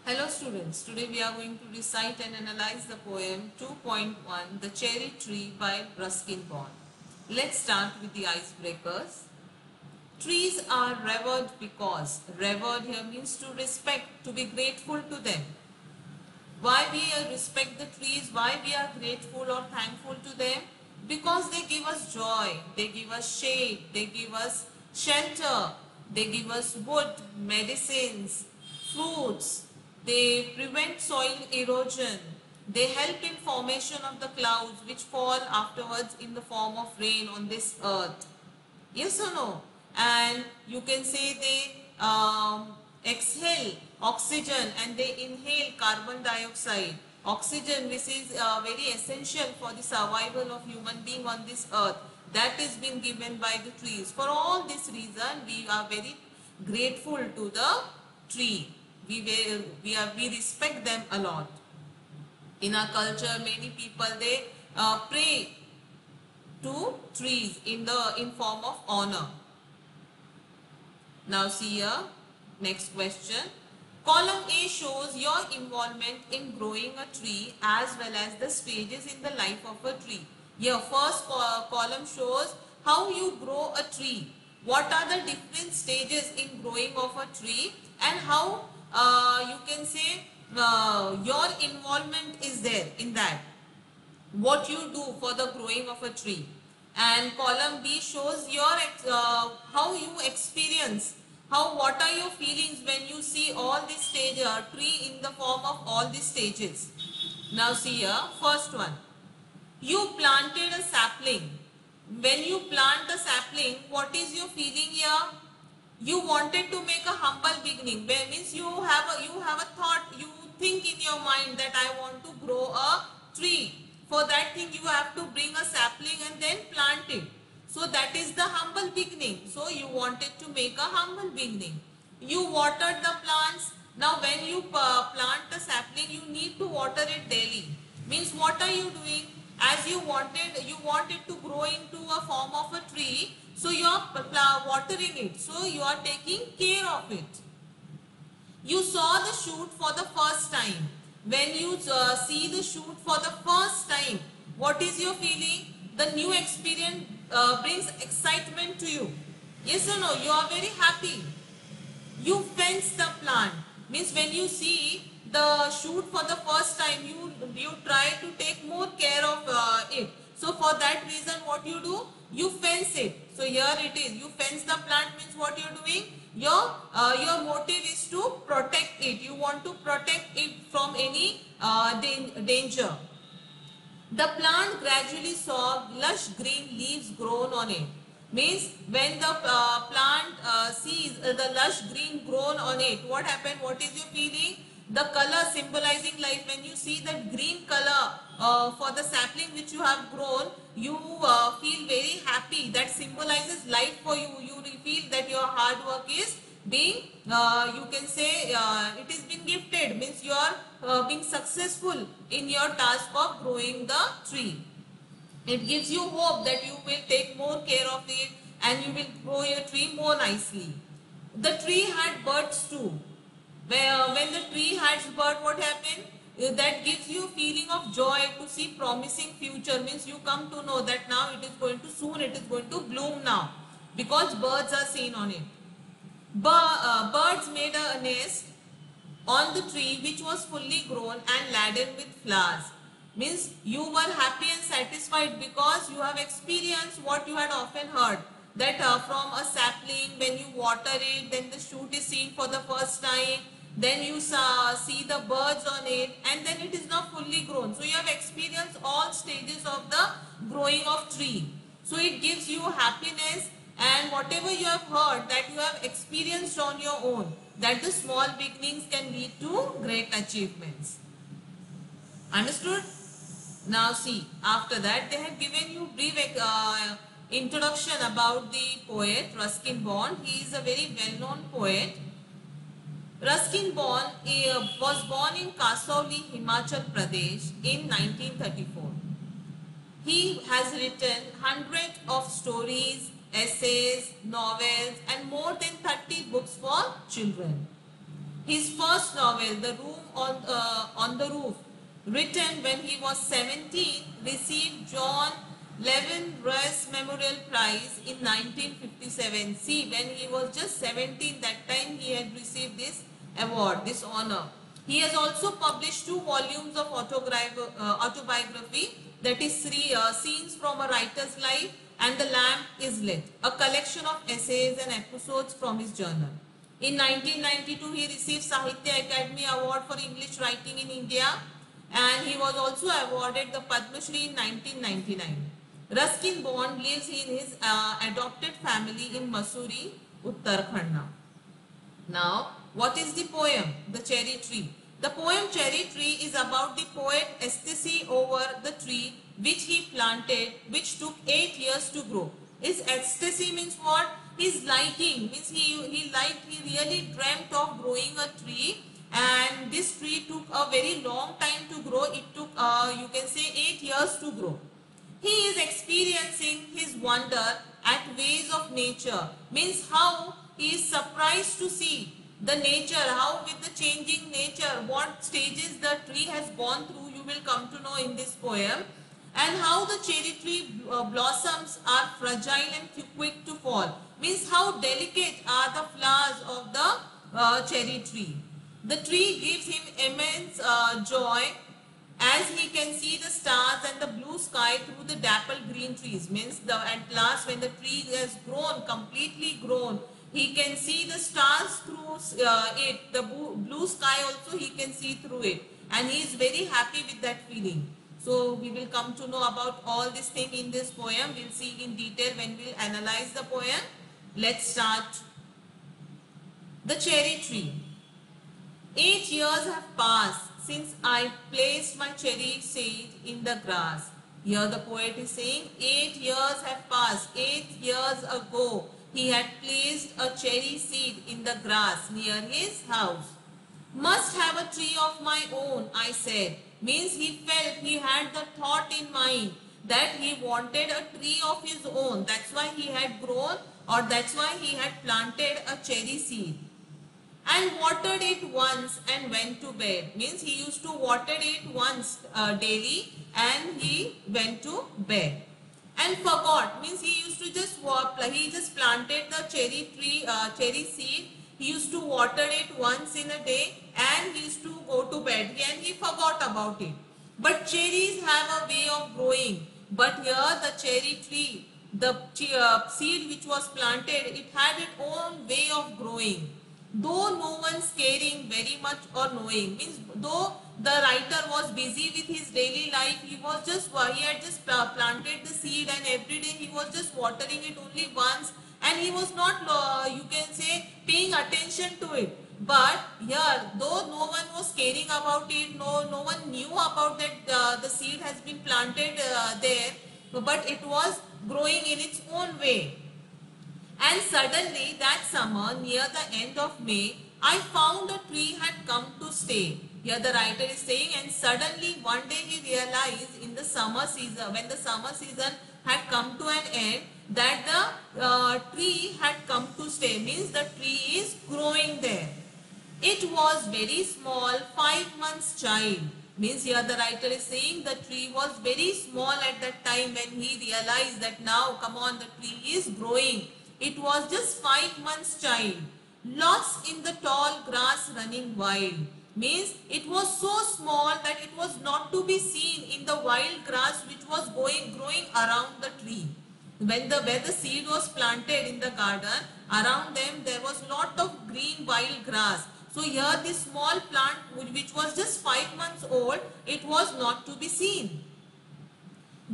Hello students, today we are going to recite and analyze the poem 2.1 The Cherry Tree by Ruskin Bond. Let's start with the icebreakers. Trees are revered because, revered here means to respect, to be grateful to them. Why we respect the trees, why we are grateful or thankful to them? Because they give us joy, they give us shade, they give us shelter, they give us wood, medicines, fruits, they prevent soil erosion, they help in formation of the clouds which fall afterwards in the form of rain on this earth. Yes or no? And you can say they exhale oxygen and they inhale carbon dioxide. Oxygen, which is very essential for the survival of human being on this earth, that is being given by the trees. For all this reason, we are very grateful to the tree. We respect them a lot. In our culture, many people they pray to trees in form of honor. Now see here, next question. Column A shows your involvement in growing a tree as well as the stages in the life of a tree. Here first column shows how you grow a tree. What are the different stages in growing of a tree and how you can say your involvement is there in that. What you do for the growing of a tree. And column B shows your how you experience, what are your feelings when you see all this stage tree in the form of all these stages. Now see here, first one, you planted a sapling. When you plant a sapling, what is your feeling here? You wanted to make a humble beginning. Where means you have a thought, you think in your mind that I want to grow a tree. For that thing you have to bring a sapling and then plant it. So that is the humble beginning. So you wanted to make a humble beginning. You watered the plants. Now when you plant the sapling, you need to water it daily. Means what are you doing? As you want it to grow into a form of a tree. So you are watering it. So you are taking care of it. You saw the shoot for the first time. When you see the shoot for the first time, what is your feeling? The new experience brings excitement to you. Yes or no? You are very happy. You fence the plant. Means when you see the shoot for the first time, you try to take more care of it. So for that reason, what you do? You fence it. So here it is. You fence the plant means what you are doing? Your motive is to protect it. You want to protect it from any danger. The plant gradually saw lush green leaves grown on it. Means when the plant sees the lush green grown on it, what happened? What is your feeling? The color symbolizing life. When you see that green color for the sapling which you have grown, you feel very happy. That symbolizes life for you. You feel that your hard work is being, you can say it is being gifted. Means you are being successful in your task of growing the tree. It gives you hope that you will take more care of it and you will grow your tree more nicely. The tree had birds too. When the tree has bird, what happened? That gives you feeling of joy to see promising future. Means you come to know that now it is going to soon, it is going to bloom now. Because birds are seen on it. Birds made a nest on the tree which was fully grown and laden with flowers. Means you were happy and satisfied because you have experienced what you had often heard, that from a sapling, when you water it, then the shoot is seen for the first time, then you see the birds on it, and then it is now fully grown. So you have experienced all stages of the growing of tree. So it gives you happiness, and whatever you have heard, that you have experienced on your own, that the small beginnings can lead to great achievements. Understood? Now see, after that they have given you brief introduction about the poet Ruskin Bond. He is a very well-known poet. Ruskin Bond was born in Kasauli, Himachal Pradesh in 1934. He has written hundreds of stories, essays, novels and more than 30 books for children. His first novel, The Room on the Roof, written when he was 17, received John Leavenworth Memorial Prize in 1957. See, when he was just 17, that time he had received this award, this honor. He has also published 2 volumes of autobiography, that is Scenes from a Writer's Life and The Lamp is Lit, a collection of essays and episodes from his journal. In 1992, he received Sahitya Academy Award for English Writing in India, and he was also awarded the Padma Shri in 1999. Ruskin Bond lives in his adopted family in Mussoorie, Uttarakhand. Now, what is the poem, The Cherry Tree? The poem Cherry Tree is about the poet ecstasy over the tree which he planted, which took 8 years to grow. His ecstasy means what? His liking, means he really dreamt of growing a tree, and this tree took a very long time to grow. It took, you can say, 8 years to grow. He is experiencing his wonder at ways of nature, means how he is surprised to see the nature, how with the changing nature, what stages the tree has gone through, you will come to know in this poem, and how the cherry tree blossoms are fragile and quick to fall, means how delicate are the flowers of the cherry tree. The tree gives him immense joy as he can see the stars and the blue sky through the dapple green trees, means at last when the tree has grown, completely grown, he can see the stars through it, the blue sky also he can see through it, and he is very happy with that feeling. So we will come to know about all this thing in this poem. We'll see in detail when we'll analyze the poem. Let's start. The Cherry Tree. 8 years have passed since I placed my cherry seed in the grass. Here the poet is saying 8 years have passed. 8 years ago he had placed a cherry seed in the grass near his house. Must have a tree of my own, I said. Means he felt, he had the thought in mind that he wanted a tree of his own. That's why he had grown, or that's why he had planted a cherry seed. And watered it once and went to bed. Means he used to water it once daily and he went to bed. And forgot, means he used to just he just planted the cherry tree, cherry seed. He used to water it once in a day and he used to go to bed and he forgot about it. But cherries have a way of growing. But here the cherry tree, the seed which was planted, it had its own way of growing. Though no one's caring very much or knowing, means though the writer was busy with his daily life, he had just planted the seed and every day he was just watering it only once, and he was not, you can say, paying attention to it. But here, though no one was caring about it, no one knew about that the seed has been planted there, but it was growing in its own way. And suddenly that summer, near the end of May, I found a tree had come to stay. Here the writer is saying, and suddenly one day he realized in the summer season, when the summer season had come to an end, that the tree had come to stay, means the tree is growing there. It was very small, 5 months child. Means here the writer is saying the tree was very small at that time when he realized that now, come on, the tree is growing. It was just 5 months child, lost in the tall grass running wild. Means it was so small that it was not to be seen in the wild grass which was growing around the tree. Where the seed was planted in the garden, around them there was lot of green wild grass. So here this small plant which was just 5 months old, it was not to be seen.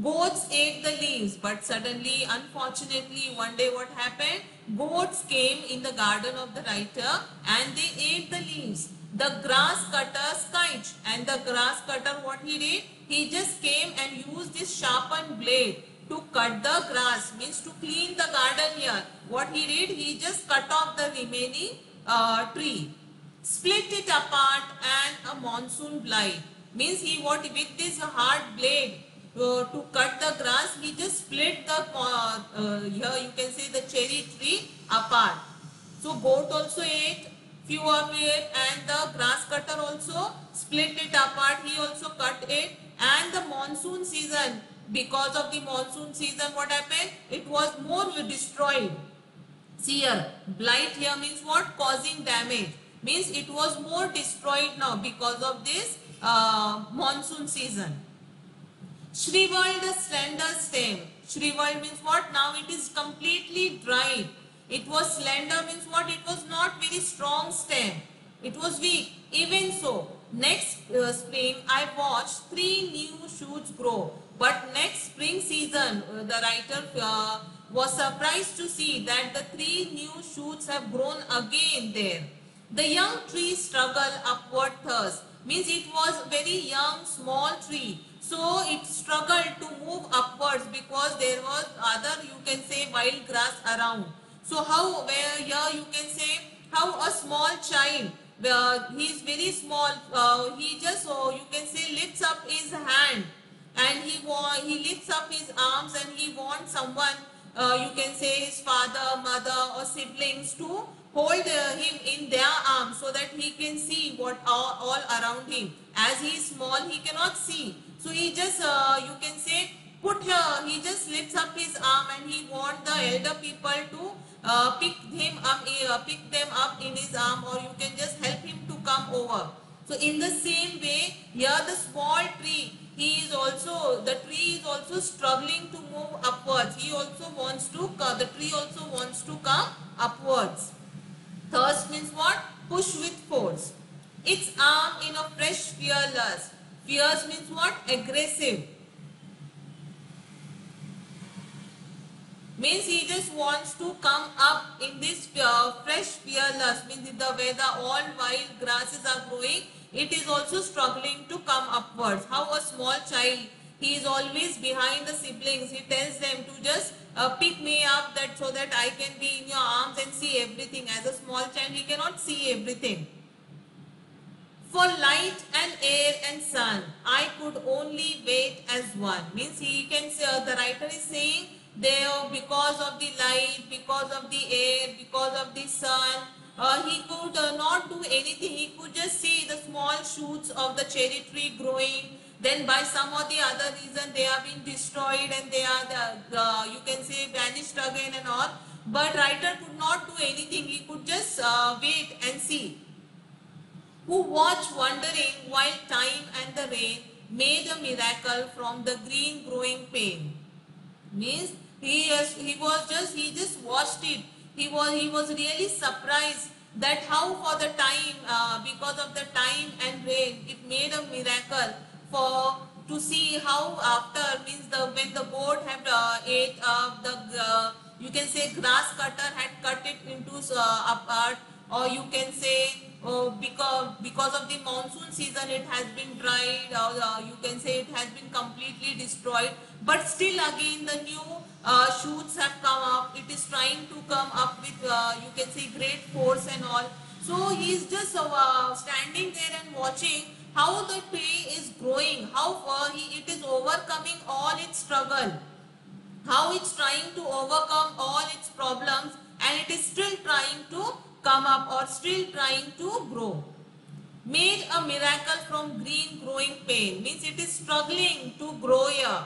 Goats ate the leaves, but suddenly, unfortunately, one day what happened? Goats came in the garden of the writer and they ate the leaves. The grass cutter skitched, and the grass cutter, what he did? He just came and used this sharpened blade to cut the grass, means to clean the garden here. What he did? He just cut off the remaining tree, split it apart, and a monsoon blight. Means he with this hard blade, to cut the grass, he just split the here you can say the cherry tree apart. So goat also ate, few of it, and the grass cutter also split it apart. He also cut it. And the monsoon season, because of the monsoon season, what happened? It was more destroyed. See here, blight here means what? Causing damage. Means it was more destroyed now because of this monsoon season. Shriveled slender stem. Shriveled means what? Now it is completely dried. It was slender means what? It was not very strong stem. It was weak. Even so, next spring I watched 3 new shoots grow. But next spring season, the writer was surprised to see that the 3 new shoots have grown again there. The young tree struggled upward thus. Means it was very young, small tree. So it struggled to move upwards because there was other, you can say, wild grass around. So how, where here you can say how a small child, he is very small, he just, you can say, lifts up his hand, and he lifts up his arms, and he wants someone, you can say his father, mother or siblings, to hold him in their arms so that he can see what all around him. As he is small, he cannot see. So he just, you can say, he just lifts up his arm, and he wants the elder people to pick them up in his arm, or you can just help him to come over. So in the same way, here the small tree, the tree is also struggling to move upwards. The tree also wants to come upwards. Thirst means what? Push with force. Its arm in a fresh fearless. Fierce means what? Aggressive. Means he just wants to come up in this fresh fearless. Means the way the all wild grasses are growing, it is also struggling to come upwards. How a small child, he is always behind the siblings. He tells them to just pick me up, that so that I can be in your arms and see everything. As a small child, he cannot see everything. For light and air and sun, I could only wait as one. Means he can say, the writer is saying, there, because of the light, because of the air, because of the sun, he could not do anything. He could just see the small shoots of the cherry tree growing. Then by some or the other reason, they are being destroyed, and they are, you can say, vanished again and all. But writer could not do anything. He could just wait and see. Who watched wondering while time and the rain made a miracle from the green growing pain. Means he just watched it. He was really surprised that how for the time, because of the time and rain, it made a miracle to see how after, means when the goat had ate you can say grass cutter had cut it into apart, or you can say because of the monsoon season it has been dried, or you can say it has been completely destroyed, but still again the new shoots have come up. It is trying to come up with, you can say, great force and all. So he is just standing there and watching how the tree is growing, how it is overcoming all its struggle, how it's trying to overcome all its problems, and it is still trying to come up, or still trying to grow. Made a miracle from green growing pain. Means it is struggling to grow here.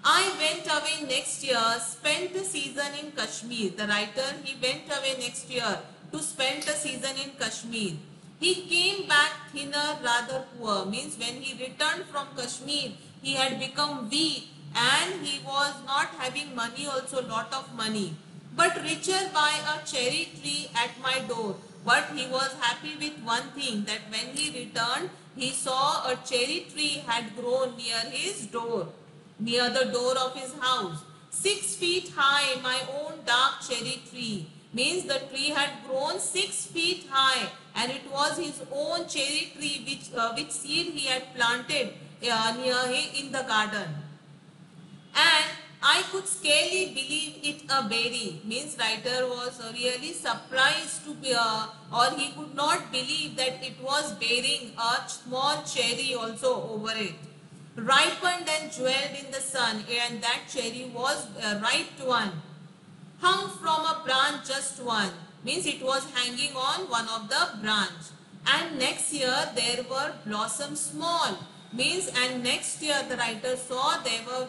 I went away next year, spent a season in Kashmir. The writer, he went away next year to spend a season in Kashmir. He came back thinner, rather poor. Means when he returned from Kashmir, he had become weak, and he was not having money, also lot of money, but richer by a cherry tree at my door. But he was happy with one thing, that when he returned, he saw a cherry tree had grown near his door, near the door of his house. 6 feet high, my own dark cherry tree. Means the tree had grown 6 feet high, and it was his own cherry tree which seed he had planted near him in the garden. And I could scarcely believe it a berry. Means writer was really surprised to be, or he could not believe that it was bearing a small cherry also over it. Ripened and jeweled in the sun, and that cherry was a ripe one. Hung from a branch just one. means it was hanging on one of the branch. And next year there were blossoms small, means, and next year the writer saw there were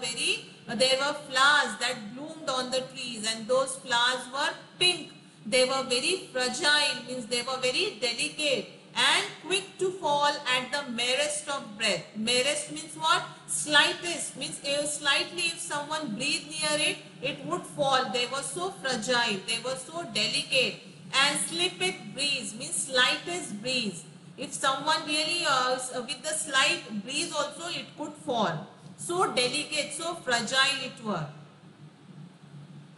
flowers that bloomed on the trees, and those flowers were pink. They were very fragile, means they were very delicate and quick to fall at the merest of breath. Merest means what? Slightest, means slightly if someone breathed near it, it would fall. They were so fragile, they were so delicate. And slippeth breeze means slightest breeze. If someone really with the slight breeze also it could fall. So delicate, so fragile it were.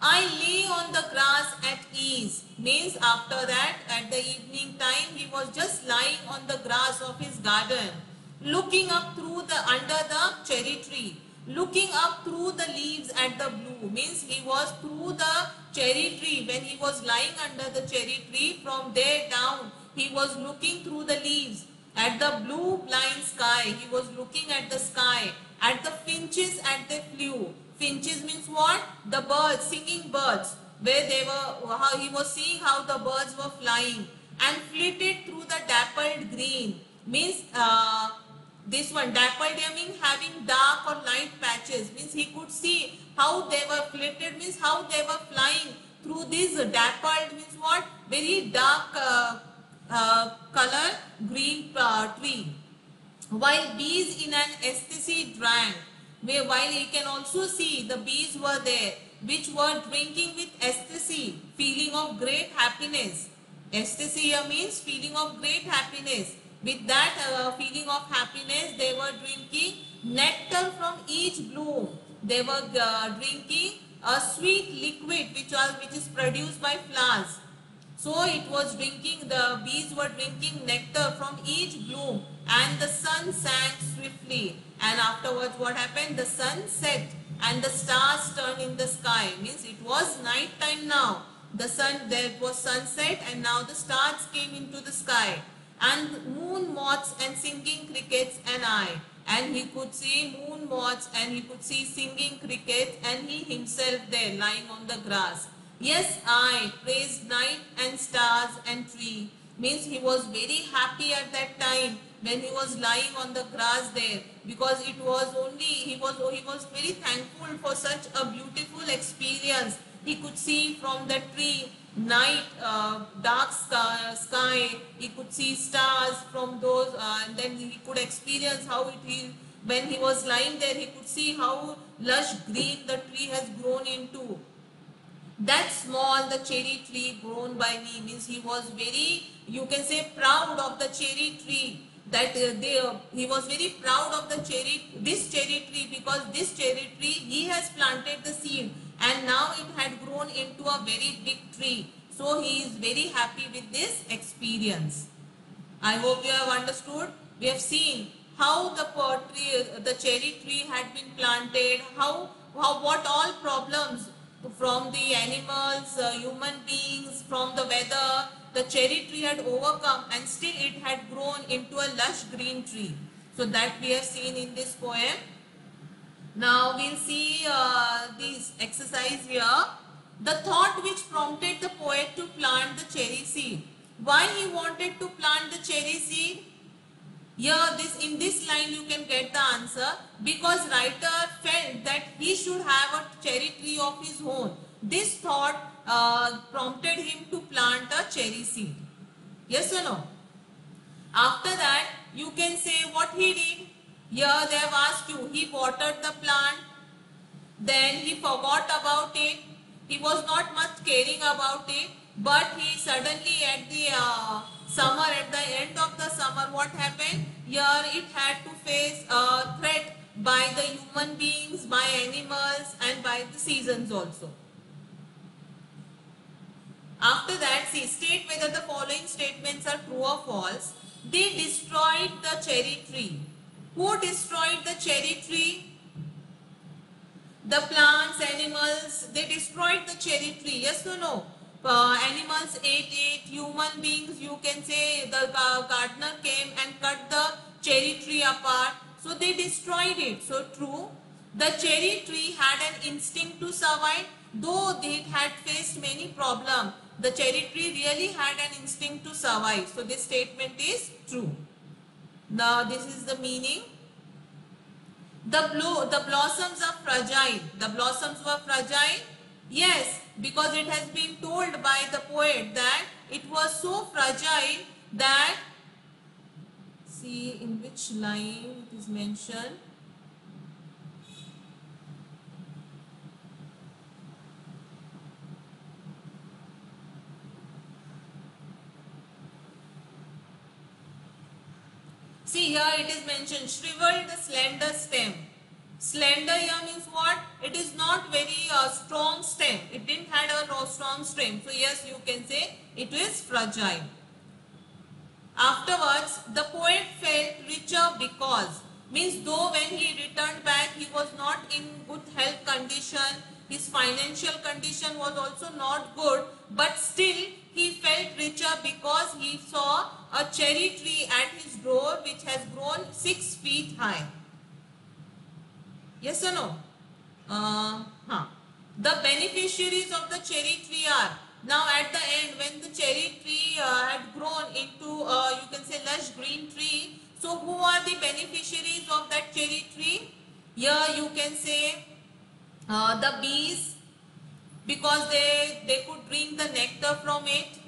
I lay on the grass at ease, means after that at the evening time he was just lying on the grass of his garden, looking up through the under the cherry tree, looking up through the leaves at the blue, means he was through the cherry tree. When he was lying under the cherry tree, from there down he was looking through the leaves at the blue blind sky. He was looking at the sky, at the finches as they flew. Finches means what? The birds, singing birds, where they were, how he was seeing how the birds were flying, and flitted through the dappled green, means this one dappled means having dark or light patches, means he could see how they were flitted, means how they were flying through this dappled means what? Very dark color green tree. While bees in an ecstasy drank, while he can also see the bees were there, which were drinking with ecstasy, feeling of great happiness. Ecstasy means feeling of great happiness. With that feeling of happiness, they were drinking nectar from each bloom. They were drinking a sweet liquid which is produced by flowers. So it was drinking, the bees were drinking nectar from each bloom, and the sun sank swiftly. And afterwards what happened? The sun set and the stars turned in the sky. Means it was night time now. The sun, there was sunset, and now the stars came into the sky. And moon moths and singing crickets and I. And he could see moon moths and he could see singing crickets, and he himself there lying on the grass. Yes, I praised night and stars and tree. Means he was very happy at that time when he was lying on the grass there, because it was only, he was very thankful for such a beautiful experience. He could see from the tree night, dark sky, he could see stars from those, and then he could experience how it is. When he was lying there, he could see how lush green the tree has grown into. That small the cherry tree grown by me, means he was very, you can say, proud of the cherry tree, that he was very proud of the this cherry tree, because this cherry tree he has planted the seed and now it had grown into a very big tree. So he is very happy with this experience. I hope you have understood. We have seen how the cherry tree had been planted, what all problems from the animals, human beings, from the weather, the cherry tree had overcome, and still it had grown into a lush green tree. So that we have seen in this poem. Now we'll see this exercise here. The thought which prompted the poet to plant the cherry seed. Why he wanted to plant the cherry seed? Here, in this line you can get the answer, because writer felt that he should have a cherry tree of his own. This thought prompted him to plant a cherry seed. Yes or no? After that, you can say what he did. Here they have asked you, he watered the plant, then he forgot about it. He was not much caring about it, but he suddenly at the summer, at the end of the summer, what happened? Here it had to face a threat by the human beings, by animals, and by the seasons also. After that, see, state whether the following statements are true or false. They destroyed the cherry tree. Who destroyed the cherry tree? The plants, animals, they destroyed the cherry tree. Yes or no? Animals ate it, human beings, you can say the gardener came and cut the cherry tree apart. So they destroyed it. So true. The cherry tree had an instinct to survive, though it had faced many problems. the cherry tree really had an instinct to survive. So this statement is true. Now this is the meaning. The blossoms are fragile. The blossoms were fragile. Yes, because it has been told by the poet that it was so fragile that, see in which line it is mentioned. See here it is mentioned, shriveled the slender stem. Slender here means what? It is not very strong stem. It didn't have a strong stem. So yes, you can say it is fragile. Afterwards, the poet felt richer because, means though when he returned back, he was not in good health condition, his financial condition was also not good, but still he felt richer because he saw a cherry tree at his door which has grown 6 feet high. Yes or no? The beneficiaries of the cherry tree are, now at the end when the cherry tree had grown into you can say lush green tree, so who are the beneficiaries of that cherry tree? Here you can say the bees, because they could drink the nectar from it.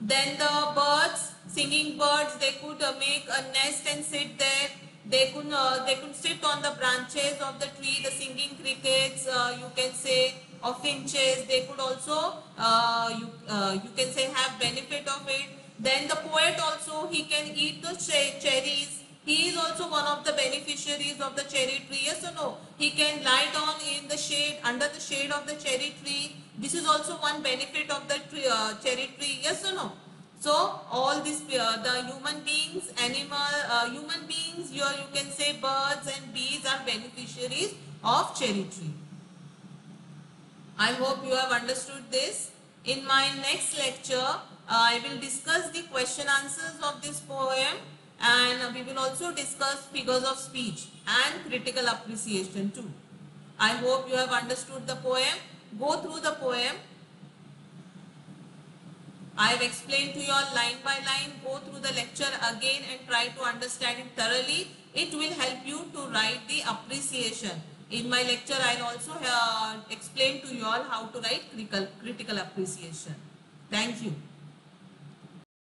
Then the birds, singing birds, they could make a nest and sit there. They could sit on the branches of the tree. The singing crickets, you can say, or finches, they could also you can say have benefit of it. Then the poet also, he can eat the cherries. He is also one of the beneficiaries of the cherry tree. Yes or no? He can lie down in the shade, under the shade of the cherry tree. This is also one benefit of the cherry tree. Yes or no? So all these the human beings, human beings, here you can say birds and bees are beneficiaries of cherry tree. I hope you have understood this. In my next lecture, I will discuss the question answers of this poem, and we will also discuss figures of speech and critical appreciation too. I hope you have understood the poem. Go through the poem. I have explained to you all line by line. Go through the lecture again and try to understand it thoroughly. It will help you to write the appreciation. In my lecture, I will also explain to you all how to write critical appreciation. Thank you.